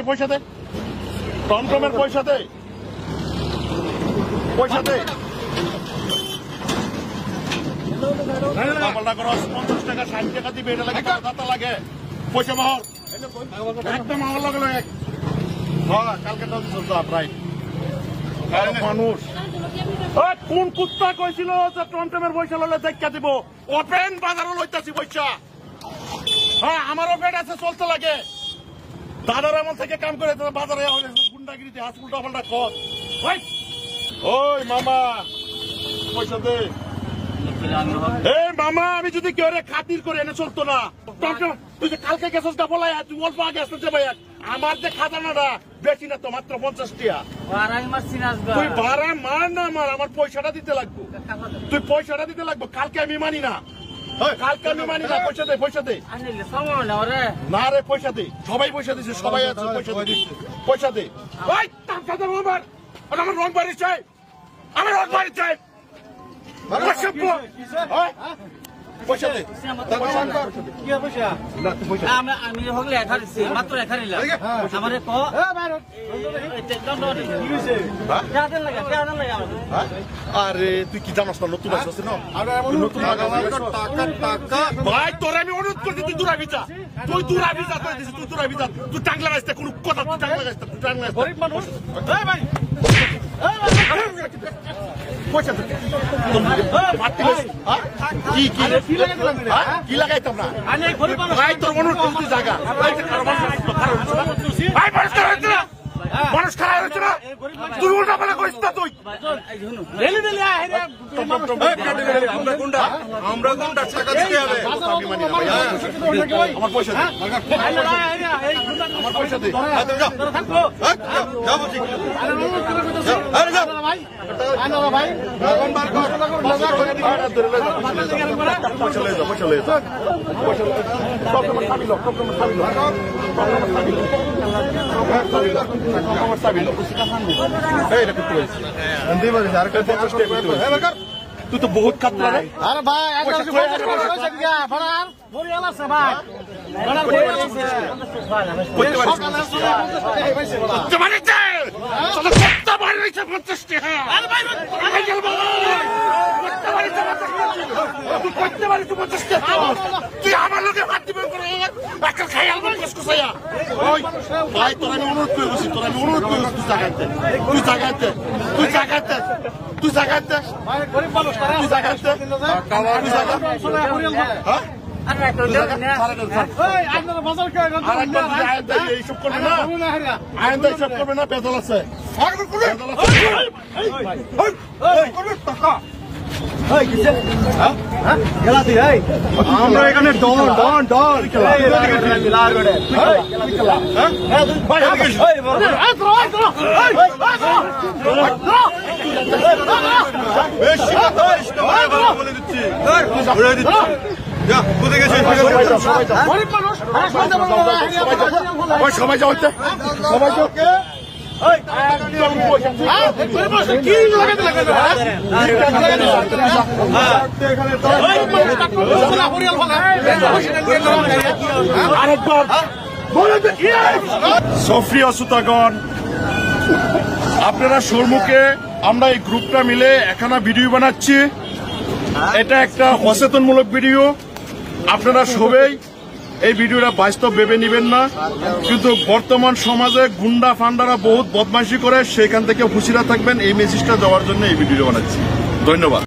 পয়সা দে, টমটমের পয়সা দে, পয়সা দে। 50 টাকা 60 টাকা দিবে, এটা লাগে দাতা লাগে পয়সা মহর একদম মহর লগে লগে। হ্যাঁ কালকে তো প্রায় মানুষ কোন কুত্তা কইছিল যে টমটমের পয়সা ললে দেখা দিব? ওপেন বাজারও লইতাছি পয়সা। হ্যাঁ আমারও পেট আছে, চলতে লাগে। দাদার আমল থেকে কাম করে বাজারে গুন্ডাগিরিতে হাত উল্টা পাল্টা কর। ওই মামা পয়সা দে। এই মামা আমি যদি কেউ খাতির করে এনে চলতো না। তুই যে কালকে গেছিস না বলাই, তুই অল্প আগে আসতে ভাই। আমার যে খাজানাটা বেশি না তো, মাত্র 50 টাকা। তুই ভাড়া মার না মার, আমার পয়সাটা দিতে লাগবে। তুই পয়সাটা দিতে লাগবে। কালকে আমি মানি না, কালকে আমি মানি না। পয়সা দে, পয়সা দে। না রে পয়সা দে, সবাই পয়সা দিচ্ছে, সবাই আছে পয়সা দে, পয়সা দে। আমার রং বাড়ি চাই, আমার রং বাড়ি চাই। পয়সা দে, আমি হলে মাত্র আমার আরে তুই কি জানাস না? নতুন আসছিস না? ভাই তোর আমি অনুরোধ করছি, তুই দূরাবি যা, তুই দূরাবি যা, তুই দূরাবি যা। তুই টাংলা আসতে কোনো কথা, তুই টাংলা আসতে, তুই টাংলা আসতে। পয়সা দে। কি লাগাইতাম না ভাই, তোর অনুরোধ তুই জায়গা মানুষ খারাপ হয়েছে না, তুই উল্টা পাল্টা করিস না। তুই আমরা গুন্ডা টাকা দিতে হবে। আমার পয়সা দে, আমার পয়সা দে। তুই তো বহুত খাতরা রে। আরে ভাই তুই আমার লোকে ভাত দিবেন খাই আলবেন কসকসাইয়া। ভাই তোর আমি অনুরোধ করে বসি, তোর আমি অনুরোধ করে বসি, তুই জাগাতে, তুই জাগাতে, তুই জাগাতে, তুই জাগাতে, তুই জাগাতে, তুই জাগাতে। এইসব করবে না, আইন এইসব করবে না, বেদল আছে। আমরা এখানে ডন ডন ডন খেলা সবাই যাও, সবাই যাও। সফরিয়া সুতাগণ, আপনারা সম্মুখে আমরা এই গ্রুপটা মিলে একখানা ভিডিও বানাচ্ছি। এটা একটা সচেতনমূলক ভিডিও। আপনারা সবাই এই ভিডিওটা বাস্তব ভেবে নেবেন না, কিন্তু বর্তমান সমাজে গুন্ডা ফান্ডারা বহুত বদমাইশি করে, সেখান থেকে হুঁশিয়ার থাকবেন। এই মেসেজটা দেওয়ার জন্য এই ভিডিও বানাচ্ছি। ধন্যবাদ।